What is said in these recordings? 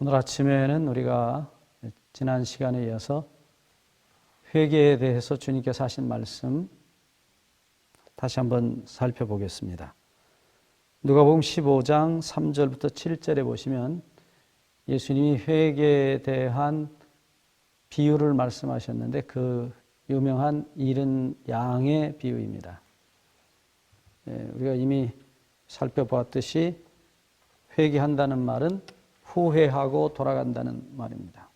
오늘 아침에는 우리가 지난 시간에 이어서 회개에 대해서 주님께서 하신 말씀 다시 한번 살펴보겠습니다. 누가복음 15장 3절부터 7절에 보시면 예수님이 회개에 대한 비유를 말씀하셨는데 그 유명한 잃은 양의 비유입니다. 우리가 이미 살펴보았듯이 회개한다는 말은 후회하고 돌아간다는 말입니다.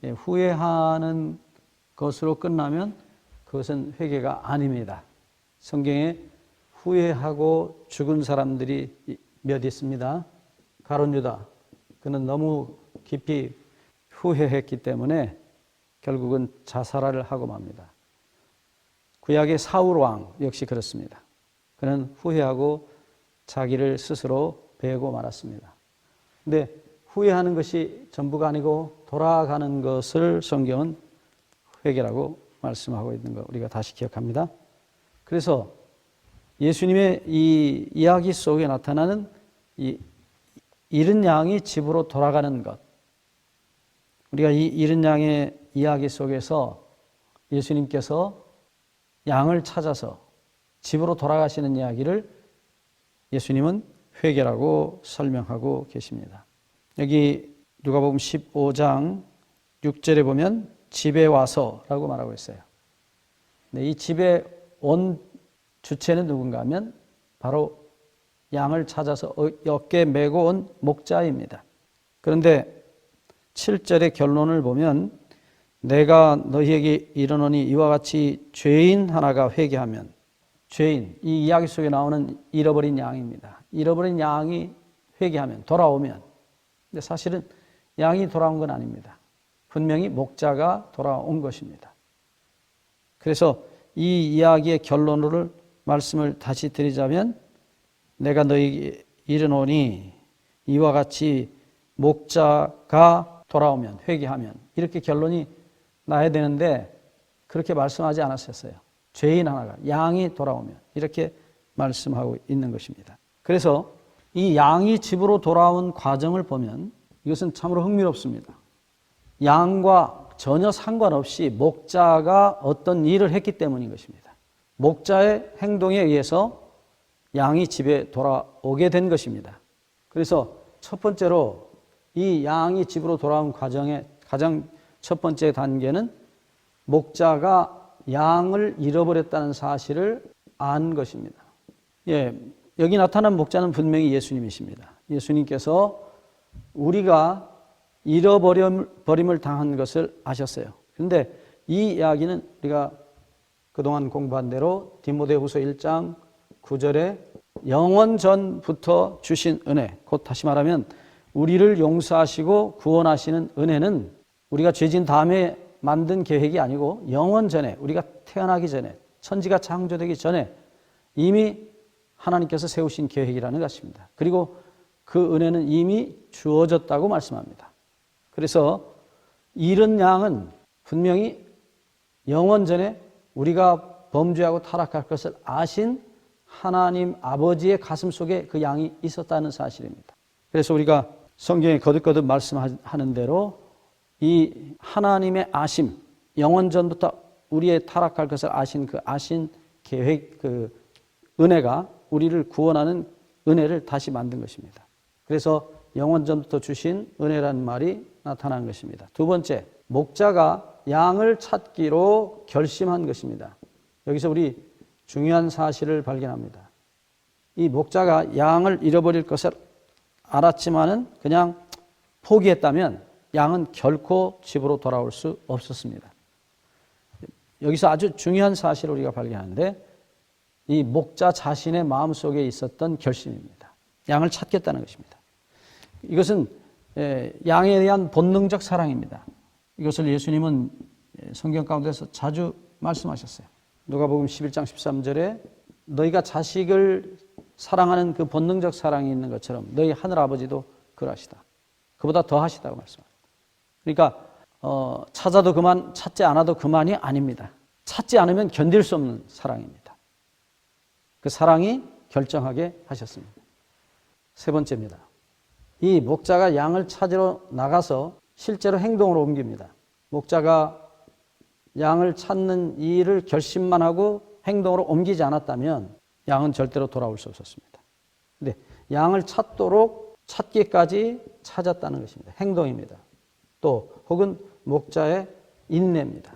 후회하는 것으로 끝나면 그것은 회개가 아닙니다. 성경에 후회하고 죽은 사람들이 몇 있습니다. 가룟 유다, 그는 너무 깊이 후회했기 때문에 결국은 자살을 하고 맙니다. 구약의 사울 왕 역시 그렇습니다. 그는 후회하고 자기를 스스로 베고 말았습니다. 근데 후회하는 것이 전부가 아니고 돌아가는 것을 성경은 회개라고 말씀하고 있는 거 우리가 다시 기억합니다. 그래서 예수님의 이 이야기 속에 나타나는 이 잃은 양이 집으로 돌아가는 것, 우리가 이 잃은 양의 이야기 속에서 예수님께서 양을 찾아서 집으로 돌아가시는 이야기를 예수님은 회개라고 설명하고 계십니다. 여기 누가복음 15장 6절에 보면 집에 와서라고 말하고 있어요. 이 집에 온 주체는 누군가 하면 바로 양을 찾아서 어깨에 메고 온 목자입니다. 그런데 7절의 결론을 보면 내가 너희에게 이르노니 이와 같이 죄인 하나가 회개하면, 죄인, 이 이야기 속에 나오는 잃어버린 양입니다. 잃어버린 양이 회개하면, 돌아오면, 근데 사실은 양이 돌아온 건 아닙니다. 분명히 목자가 돌아온 것입니다. 그래서 이 이야기의 결론을 말씀을 다시 드리자면 내가 너희에게 이르노니 이와 같이 목자가 돌아오면, 회개하면, 이렇게 결론이 나야 되는데 그렇게 말씀하지 않았었어요. 죄인 하나가, 양이 돌아오면, 이렇게 말씀하고 있는 것입니다. 그래서 이 양이 집으로 돌아온 과정을 보면 이것은 참으로 흥미롭습니다. 양과 전혀 상관없이 목자가 어떤 일을 했기 때문인 것입니다. 목자의 행동에 의해서 양이 집에 돌아오게 된 것입니다. 그래서 첫 번째로 이 양이 집으로 돌아온 과정의 가장 첫 번째 단계는 목자가 양을 잃어버렸다는 사실을 안 것입니다. 여기 나타난 목자는 분명히 예수님이십니다. 예수님께서 우리가 잃어버림을 당한 것을 아셨어요. 그런데 이 이야기는 우리가 그동안 공부한 대로 디모데후서 1장 9절에 영원 전부터 주신 은혜, 곧 다시 말하면 우리를 용서하시고 구원하시는 은혜는 우리가 죄진 다음에 만든 계획이 아니고 영원 전에, 우리가 태어나기 전에, 천지가 창조되기 전에 이미 하나님께서 세우신 계획이라는 것입니다. 그리고 그 은혜는 이미 주어졌다고 말씀합니다. 그래서 잃은 양은 분명히 영원 전에 우리가 범죄하고 타락할 것을 아신 하나님 아버지의 가슴 속에 그 양이 있었다는 사실입니다. 그래서 우리가 성경에 거듭거듭 말씀하는 대로 이 하나님의 아심, 영원 전부터 우리의 타락할 것을 아신 그 아신 계획, 그 은혜가 우리를 구원하는 은혜를 다시 만든 것입니다. 그래서 영원 전부터 주신 은혜라는 말이 나타난 것입니다. 두 번째, 목자가 양을 찾기로 결심한 것입니다. 여기서 우리 중요한 사실을 발견합니다. 이 목자가 양을 잃어버릴 것을 알았지만은 그냥 포기했다면 양은 결코 집으로 돌아올 수 없었습니다. 여기서 아주 중요한 사실을 우리가 발견하는데 이 목자 자신의 마음속에 있었던 결심입니다. 양을 찾겠다는 것입니다. 이것은 양에 대한 본능적 사랑입니다. 이것을 예수님은 성경 가운데서 자주 말씀하셨어요. 누가복음 11장 13절에 너희가 자식을 사랑하는 그 본능적 사랑이 있는 것처럼 너희 하늘아버지도 그러하시다. 그보다 더 하시다고 말씀합니다. 그러니까 찾아도 그만, 찾지 않아도 그만이 아닙니다. 찾지 않으면 견딜 수 없는 사랑입니다. 그 사랑이 결정하게 하셨습니다. 세 번째입니다. 이 목자가 양을 찾으러 나가서 실제로 행동으로 옮깁니다. 목자가 양을 찾는 일을 결심만 하고 행동으로 옮기지 않았다면 양은 절대로 돌아올 수 없었습니다. 근데 양을 찾기까지 찾았다는 것입니다. 행동입니다. 또 혹은 목자의 인내입니다.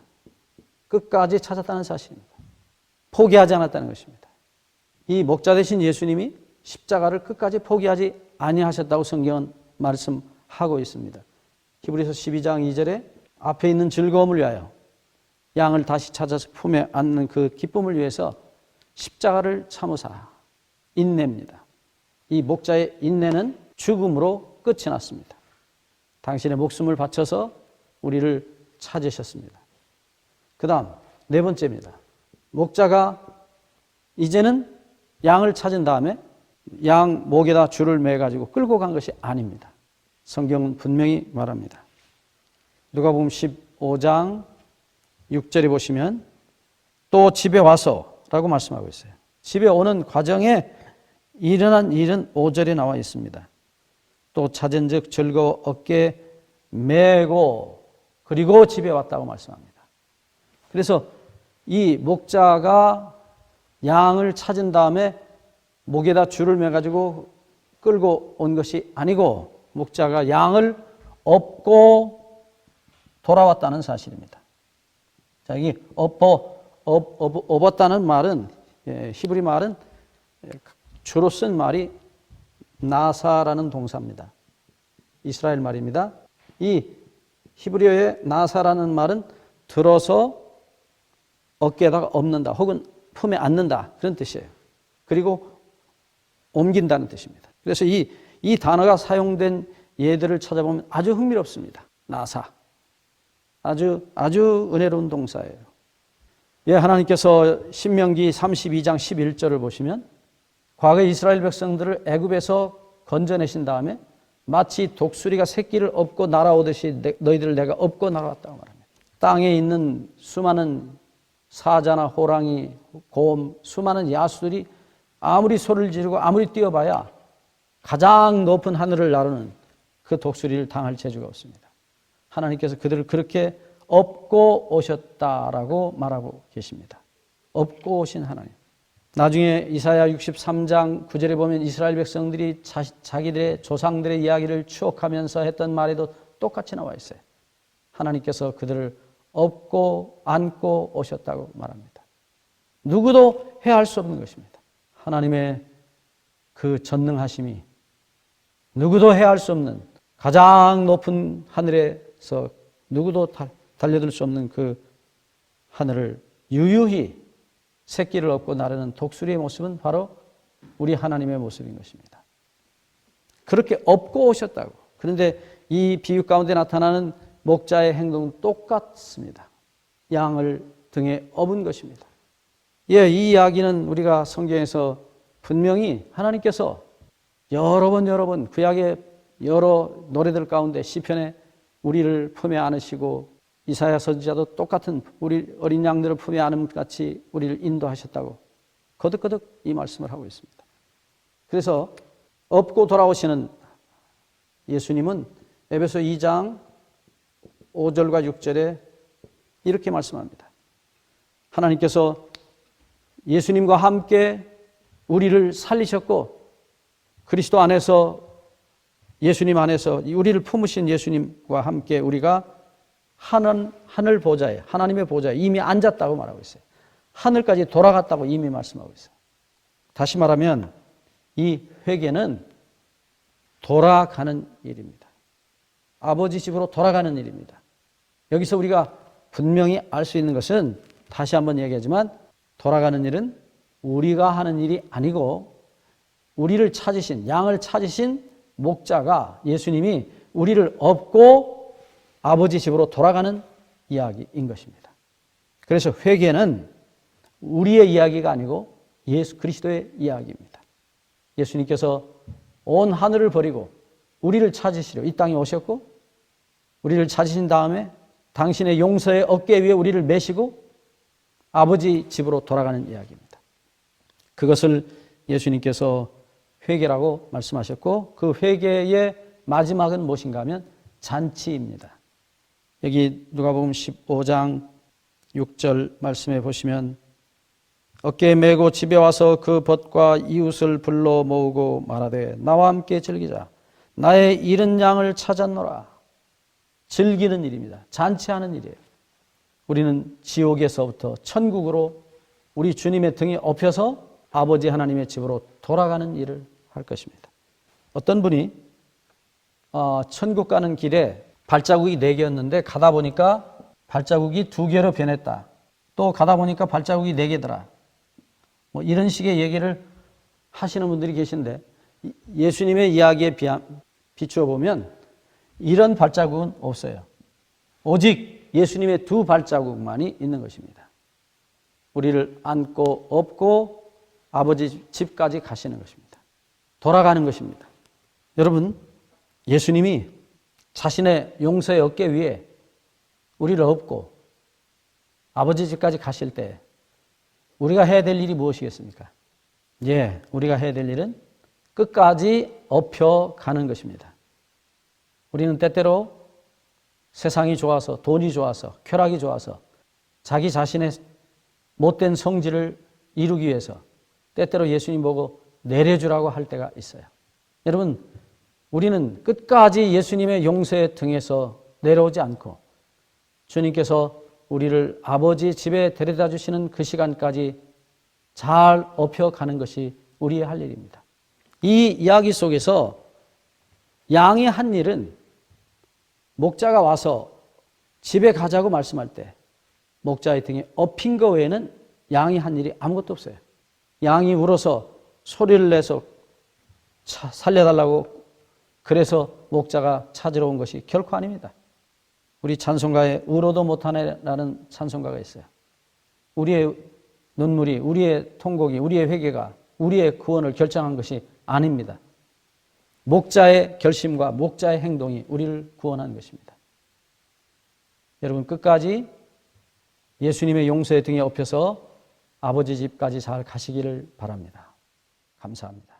끝까지 찾았다는 사실입니다. 포기하지 않았다는 것입니다. 이 목자 되신 예수님이 십자가를 끝까지 포기하지 아니하셨다고 성경은 말씀하고 있습니다. 히브리서 12장 2절에 앞에 있는 즐거움을 위하여 양을 다시 찾아서 품에 안는 그 기쁨을 위해서 십자가를 참으사 인내입니다. 이 목자의 인내는 죽음으로 끝이 났습니다. 당신의 목숨을 바쳐서 우리를 찾으셨습니다. 그 다음 네 번째입니다. 목자가 이제는 양을 찾은 다음에 양 목에다 줄을 매가지고 끌고 간 것이 아닙니다. 성경은 분명히 말합니다. 누가복음 15장 6절에 보시면 또 집에 와서 라고 말씀하고 있어요. 집에 오는 과정에 일어난 일은 5절에 나와 있습니다. 또 찾은 즉 즐거워 어깨에 메고 그리고 집에 왔다고 말씀합니다. 그래서 이 목자가 양을 찾은 다음에 목에다 줄을 매가지고 끌고 온 것이 아니고 목자가 양을 업고 돌아왔다는 사실입니다. 자, 여기 업었다는 말은 히브리 말은 주로 쓴 말이 나사라는 동사입니다. 이스라엘 말입니다. 이 히브리어의 나사라는 말은 들어서 어깨에다가 엎는다 혹은 품에 안는다 그런 뜻이에요. 그리고 옮긴다는 뜻입니다. 그래서 이 단어가 사용된 예들을 찾아보면 아주 흥미롭습니다. 나사. 아주 은혜로운 동사예요. 하나님께서 신명기 32장 11절을 보시면 과거 이스라엘 백성들을 애굽에서 건져내신 다음에 마치 독수리가 새끼를 업고 날아오듯이 너희들을 내가 업고 날아왔다고 말합니다. 땅에 있는 수많은 사자나 호랑이, 곰, 수많은 야수들이 아무리 소리를 지르고 아무리 뛰어봐야 가장 높은 하늘을 나르는 그 독수리를 당할 재주가 없습니다. 하나님께서 그들을 그렇게 업고 오셨다라고 말하고 계십니다. 업고 오신 하나님. 나중에 이사야 63장 9절에 보면 이스라엘 백성들이 자기들의 조상들의 이야기를 추억하면서 했던 말에도 똑같이 나와 있어요. 하나님께서 그들을 업고 안고 오셨다고 말합니다. 누구도 해할 수 없는 것입니다. 하나님의 그 전능하심이 누구도 해할 수 없는 가장 높은 하늘에서 누구도 달려들 수 없는 그 하늘을 유유히 새끼를 업고 나르는 독수리의 모습은 바로 우리 하나님의 모습인 것입니다. 그렇게 업고 오셨다고. 그런데 이 비유 가운데 나타나는 목자의 행동은 똑같습니다. 양을 등에 업은 것입니다. 이 이야기는 우리가 성경에서 분명히 하나님께서 여러 번 구약의 여러 노래들 가운데 시편에 우리를 품에 안으시고 이사야 선지자도 똑같은 우리 어린 양들을 품에 안음 같이 우리를 인도하셨다고 거듭거듭 이 말씀을 하고 있습니다. 그래서 업고 돌아오시는 예수님은 에베소 2장 5절과 6절에 이렇게 말씀합니다. 하나님께서 예수님과 함께 우리를 살리셨고 그리스도 안에서 예수님 안에서 우리를 품으신 예수님과 함께 우리가 하늘 보좌에 하나님의 보좌에 이미 앉았다고 말하고 있어요. 하늘까지 돌아갔다고 이미 말씀하고 있어요. 다시 말하면 이 회개는 돌아가는 일입니다. 아버지 집으로 돌아가는 일입니다. 여기서 우리가 분명히 알 수 있는 것은 다시 한번 얘기하지만 돌아가는 일은 우리가 하는 일이 아니고 우리를 찾으신 양을 찾으신 목자가 예수님이 우리를 업고 아버지 집으로 돌아가는 이야기인 것입니다. 그래서 회개는 우리의 이야기가 아니고 예수 그리스도의 이야기입니다. 예수님께서 온 하늘을 버리고 우리를 찾으시려 이 땅에 오셨고 우리를 찾으신 다음에 당신의 용서의 어깨 위에 우리를 메시고 아버지 집으로 돌아가는 이야기입니다. 그것을 예수님께서 회개라고 말씀하셨고 그 회개의 마지막은 무엇인가 하면 잔치입니다. 여기 누가복음 15장 6절 말씀에 보시면 어깨에 메고 집에 와서 그 벗과 이웃을 불러 모으고 말하되 나와 함께 즐기자. 나의 잃은 양을 찾았노라. 즐기는 일입니다. 잔치하는 일이에요. 우리는 지옥에서부터 천국으로 우리 주님의 등에 업혀서 아버지 하나님의 집으로 돌아가는 일을 할 것입니다. 어떤 분이 천국 가는 길에 발자국이 4개였는데 가다 보니까 발자국이 2개로 변했다. 또 가다 보니까 발자국이 4개더라. 뭐 이런 식의 얘기를 하시는 분들이 계신데 예수님의 이야기에 비추어 보면 이런 발자국은 없어요. 오직 예수님의 2 발자국만이 있는 것입니다. 우리를 안고 업고 아버지 집까지 가시는 것입니다. 돌아가는 것입니다. 여러분, 예수님이 자신의 용서의 어깨 위에 우리를 업고 아버지 집까지 가실 때 우리가 해야 될 일이 무엇이겠습니까? 우리가 해야 될 일은 끝까지 업혀가는 것입니다. 우리는 때때로 세상이 좋아서, 돈이 좋아서, 쾌락이 좋아서 자기 자신의 못된 성질을 이루기 위해서 때때로 예수님 보고 내려주라고 할 때가 있어요. 여러분, 우리는 끝까지 예수님의 용서의 등에서 내려오지 않고 주님께서 우리를 아버지 집에 데려다 주시는 그 시간까지 잘 업혀가는 것이 우리의 할 일입니다. 이 이야기 속에서 양이 한 일은 목자가 와서 집에 가자고 말씀할 때 목자의 등에 업힌 것 외에는 양이 한 일이 아무것도 없어요. 양이 울어서 소리를 내서 살려달라고 그래서 목자가 찾으러 온 것이 결코 아닙니다. 우리 찬송가에 울어도 못하네라는 찬송가가 있어요. 우리의 눈물이, 우리의 통곡이, 우리의 회개가 우리의 구원을 결정한 것이 아닙니다. 목자의 결심과 목자의 행동이 우리를 구원한 것입니다. 여러분, 끝까지 예수님의 용서의 등에 업혀서 아버지 집까지 잘 가시기를 바랍니다. 감사합니다.